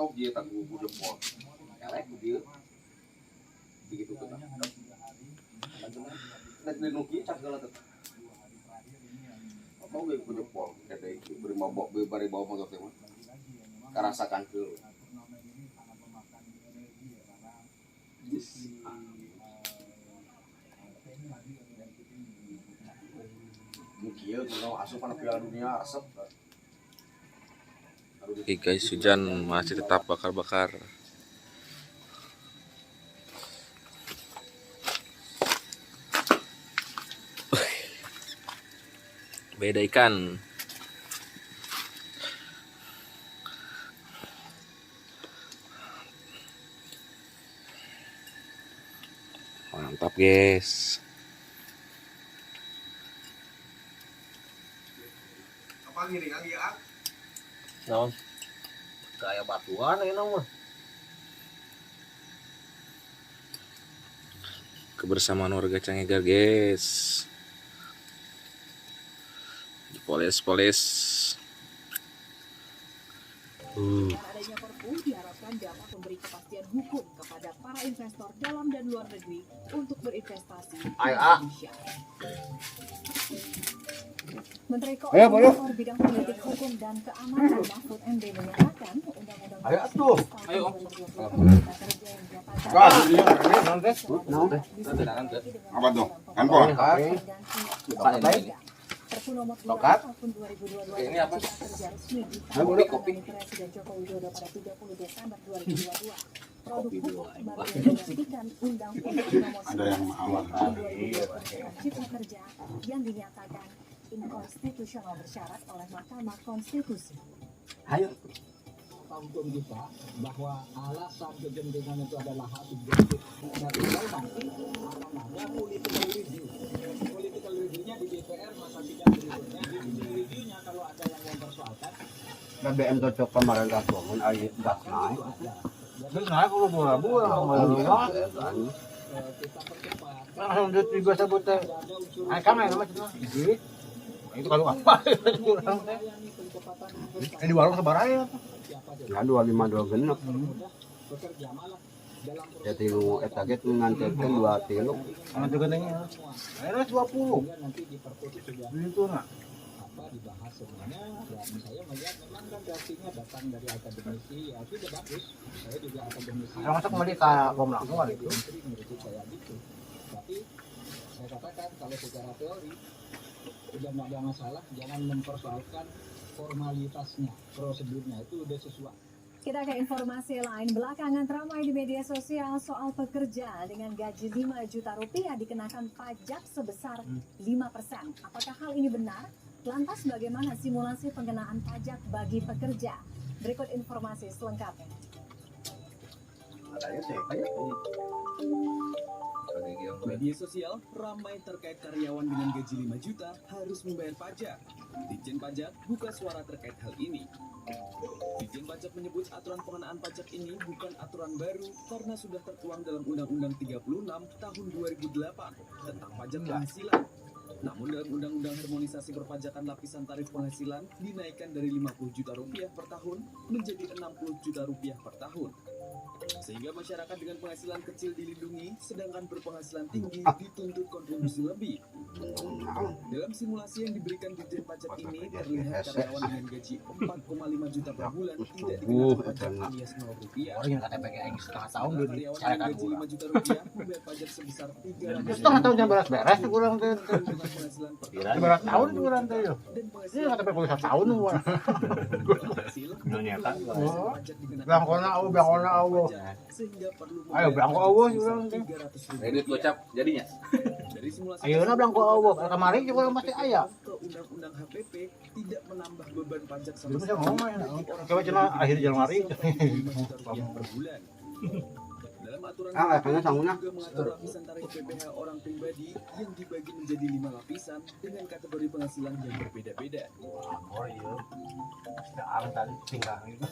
top dia tangguh jempol. Elek dia. Begitu kan. Nek nuki cak segala tetap. Apa gue jempol kayak beri mabok bari bawa motor teh mah. Karasakan ke. Mungkin kalau asupan Piala Dunia asap. Oke guys, hujan masih tetap bakar-bakar. Beda ikan. Mantap guys. Apa gini kan ya? Non. Kayak batuan ini mah. Kebersamaan warga Cangegar guys. Poles. Dengan adanya Perpu diharapkan dapat memberi kepastian hukum kepada para investor dalam dan luar negeri untuk berinvestasi di Indonesia. Menteri Koordinator Bidang Politik Hukum dan Keamanan Mahfud MD menyatakan undang-undang tahun 2020 Apa tuh? Handphone. Perpu nomor 2 tahun 2022 ini apa? kerja resmi Kopi. Presiden Joko Widodo pada 30 Desember 2022. Produk hukum baru menggantikan Undang-Undang Nomor 11 Tahun 2020 Cipta Kerja yang dinyatakan inkonstitusional bersyarat oleh Mahkamah Konstitusi. Ayo. Untuk kita bahwa alasan kegentingan itu adalah hak subjektif. Nah, tinggal nanti akan ada political review. Political review-nya di DPR masa sidang berikutnya. Di review-nya kalau ada yang mempersoalkan. BBM cocok kemarin kasumun air gas naik. Gas naik kalau bu ya. Kita percepat. Langsung duit juga sebut teh. Kan main apa itu? Itu kalau apa? Di warung sebaraya. Ya 252 genep. Ya tilu etaget mengantarkan 2 tilu. Sama juga nanya. Akhirnya 20. Itu nak. Apa dibahas semuanya dan saya melihat memang kan reaksinya datang dari akademisi ya sudah bagus. Saya juga akademisi. Yang masuk kembali ke bom langsung kali itu. Menurut saya gitu. Tapi saya katakan kalau secara teori sudah tidak ada masalah, jangan mempersoalkan formalitasnya, prosedurnya itu udah sesuai. Kita ke informasi lain. Belakangan ramai di media sosial soal pekerja dengan gaji 5 juta rupiah dikenakan pajak sebesar 5%. Apakah hal ini benar? Lantas bagaimana simulasi pengenaan pajak bagi pekerja? Berikut informasi selengkapnya. Media sosial ramai terkait karyawan dengan gaji 5 juta harus membayar pajak. Ditjen Pajak buka suara terkait hal ini. Ditjen Pajak menyebut aturan pengenaan pajak ini bukan aturan baru karena sudah tertuang dalam Undang-Undang 36 tahun 2008 tentang pajak penghasilan. Namun dalam Undang-Undang Harmonisasi Perpajakan Lapisan Tarif Penghasilan dinaikkan dari 50 juta rupiah per tahun menjadi 60 juta rupiah per tahun. Sehingga masyarakat dengan penghasilan kecil dilindungi, sedangkan berpenghasilan tinggi dituntut kontribusi lebih. Dalam simulasi yang diberikan Ditjen Pajak ini, terlihat karyawan dengan gaji 4,5 juta per bulan tidak dikenakan pajak alias 0 rupiah. Orang yang KTP yang setengah tahun di Karyawan cara dengan gaji 5 juta rupiah membayar pajak sebesar 300 Setengah tahun yang beres-beres tuh kurang teh. dengan penghasilan per tahun. Beres tahun tuh kurang teh. Dan Ini penghasilan KTP kuliah tahun tuh. hasil Nanya kan. pajak dikenakan Bangkona Allah. sehingga perlu Ayo belangko Allah kurang teh. Edit gocap jadinya. Dari simulasi Ayeuna belangko Allah. Kemarin juga pasti aya. ke Undang-Undang HPP tidak menambah beban pajak sama Bisa ngomong ya. Coba cina akhir Januari. 5 juta rupiah per bulan. Dalam aturan Kayaknya sangguna. juga mengatur lapisan tarif PPh orang pribadi yang dibagi menjadi 5 lapisan dengan kategori penghasilan yang berbeda-beda. Oh iya. Sudah alat tadi tinggal gitu.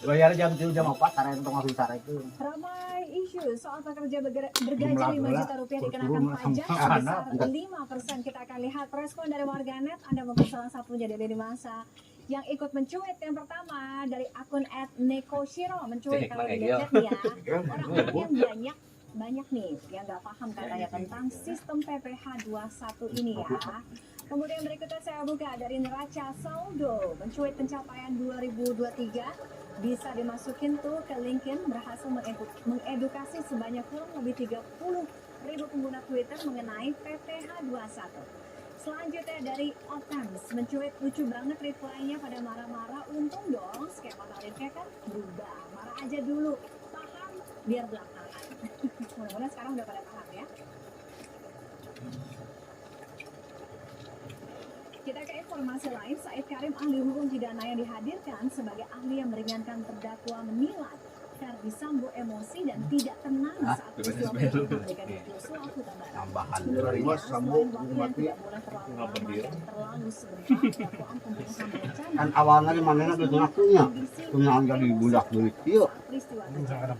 Bayar jam 3 jam 4 karena untuk ngasih cara itu. Ramai isu soal pekerja bergaji 5 juta rupiah dikenakan pajak sebesar 5%. Kita akan lihat respon dari warganet. Anda mungkin salah satunya dari masa Yang ikut mencuit yang pertama dari akun @nekoshiro mencuit kalau Cek, dilihat ya. Orang-orang yang banyak nih yang nggak paham katanya tentang sistem PPh 21 ini ya. Kemudian berikutnya saya buka dari Neraca Saldo mencuit pencapaian 2023 bisa dimasukin tuh ke LinkedIn, berhasil mengedukasi sebanyak kurang lebih 30.000 pengguna Twitter mengenai PPh 21. Selanjutnya dari Otams mencuit lucu banget reply-nya pada marah-marah. Untung dong skema tarifnya kan berubah. Marah aja dulu, paham biar belakangan. Mudah-mudahan sekarang udah pada paham ya. Kita ke informasi lain. Said Karim, ahli hukum pidana yang dihadirkan sebagai ahli yang meringankan terdakwa, menilai Ferdi Sambo emosi dan tidak tenang saat peristiwa memberikan Joshua Huta Barat. Tambahan Menurutnya, selain waktu yang tidak boleh terlalu lama dan terlalu sebentar, dakwaan pembunuhan berencana kan awalnya di mana ada ngakunya cuma jadi budak duit yuk peristiwa terjadi.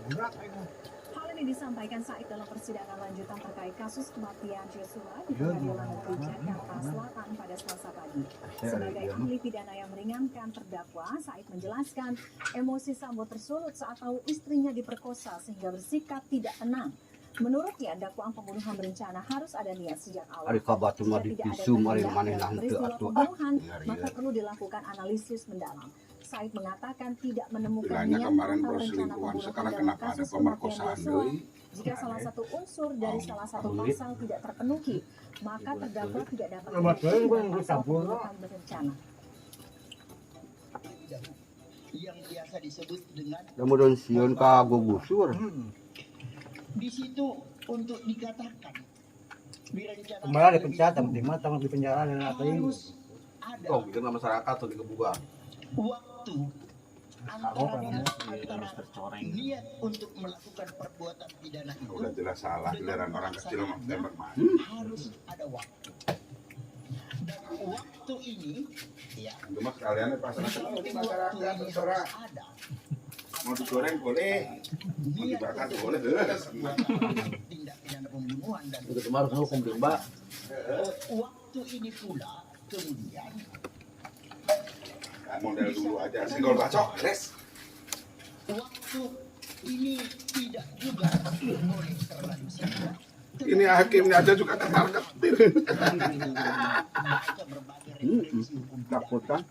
Hal ini disampaikan Said dalam persidangan lanjutan terkait kasus kematian Joshua di Pengadilan Negeri Jakarta Selatan pada Selasa pagi. Sebagai ahli pidana yang meringankan terdakwa, Said menjelaskan emosi Sambo tersulut saat tahu istrinya diperkosa sehingga bersikap tidak tenang. Menurutnya, dakwaan pembunuhan berencana harus ada niat sejak awal. ada kabar cuma Jika tidak ada dipisum ada tindak mana dalam nanti peristiwa atuh pembunuhan, maka perlu dilakukan analisis mendalam. Said mengatakan tidak menemukan Bilangnya niat kemarin atau rencana berselingkuhan, pembunuhan sekarang dalam kenapa ada kasus pemerkosaan kematian Joshua. deui? Jika salah satu unsur dari salah satu pasal tidak terpenuhi, maka terdakwa tidak dapat pembunuhan berencana. Yang biasa disebut dengan kemudian sion ka gugusur di situ untuk dikatakan berencana Kemarin dipecat, yang penting mah tanggung di penjara dan apa ini. harus ada Oh, bikin masyarakat tuh dikebuka. waktu antara niat untuk melakukan perbuatan pidana itu Udah jelas salah, giliran orang kecil mah tembak mah. harus ada waktu. Dan waktu ini ya Itu mah sekalian pasang waktu di masyarakat ini terserah. harus ada Mau digoreng boleh, mau niat dibakar untuk boleh. tindak pidana pembunuhan dan itu kemarin hukum domba waktu ini pula kemudian Model dulu aja, singgol bacok, res. waktu ini tidak juga boleh terlalu singkat. Ini hakimnya aja juga ketar-ketir. Baca berbagai referensi hukum takut kan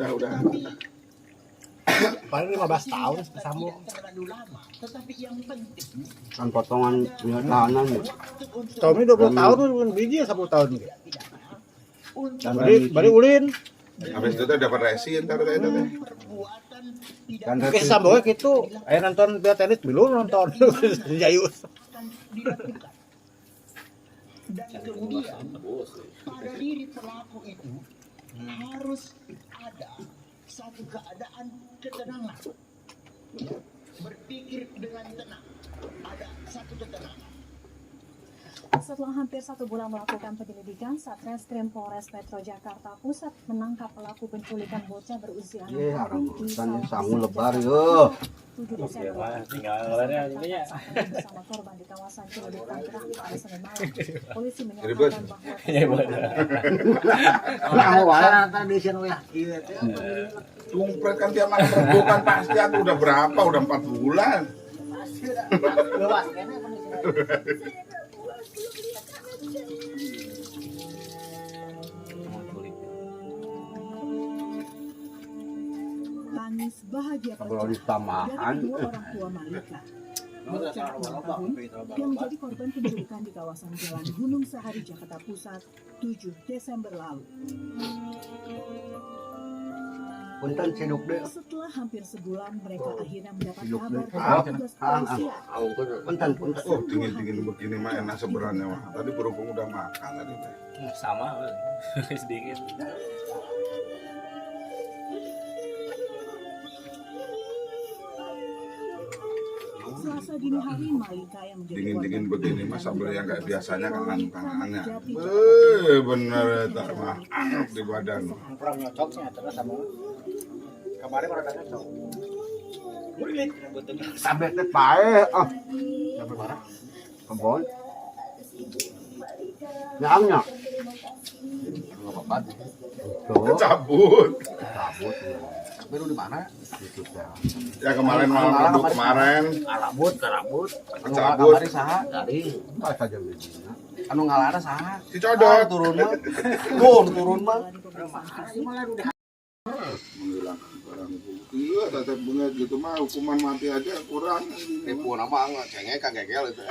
Udah. Paling 15 tahun tidak Sambo. terlalu lama, tetapi yang penting kan potongan tahanan waktu untuk Tahun ini 20 tahun kan biji 10 tahun gitu. pidana untuk dan Balik ulin. Habis itu tuh dapat resi ntar itu teh. perbuatan dan pidana Oke Sambo gitu. Ayo nonton biar tenis dulu nonton Jayus. akan dilakukan. Dan kemudian pada diri pelaku itu harus ada satu keadaan ketenangan, ya, berpikir dengan tenang, ada satu ketenangan. Setelah hampir 1 bulan melakukan penyelidikan, Satreskrim Polres Metro Jakarta Pusat menangkap pelaku penculikan bocah berusia 6 ye tahun di urusannya Sawah sangu Besar lebar Jakarta yo 7 Desember lalu. tinggal ngelarnya Ditangkap saat tengah bersama korban di kawasan Ciledug Tangerang pada Senin malam. Polisi Ribet. menyatakan bahwa nah wala tadi sih ya Tumpret kan tiap malam rembukan pasti aku udah berapa? Udah 4 bulan. tangis bahagia kalau pecah ditamahan dari kedua orang tua Malika. Bocah 6 tahun yang menjadi korban penculikan di kawasan Jalan Gunung Sahari, Jakarta Pusat, 7 Desember lalu. punten ciduk deh Setelah hampir sebulan, mereka akhirnya mendapat ciduk kabar deh dari petugas polisian. punten Oh, dingin-dingin begini mah enak sebenarnya mah. Tadi berhubung udah makan tadi teh. sama sedikit. Selasa dini hari, Malika yang menjadi Dingin-dingin korban begini mah penculikan sambil yang kayak di biasanya Polres kangen-kangennya. Jati, Bener tak mah di badan. Kurang nyocok sih terus sama. Kemarin pada nyocok. Bulit sampai teh pae sampai mana? kebon nyangnya tobat. Cabut. Cabut. Baru di mana? Itu teh. Ya kemarin malam Rabu kemarin. Karabut. Anu Cabut. kamari saha? Dari. Pas saja begini. Anu ngalana saha? Si Codot. Turun mah. Turun mah. Menghilangkan barang bukti. Iya, tetap bener gitu mah hukuman mati aja kurang. Tipu nama cengek kagegel itu.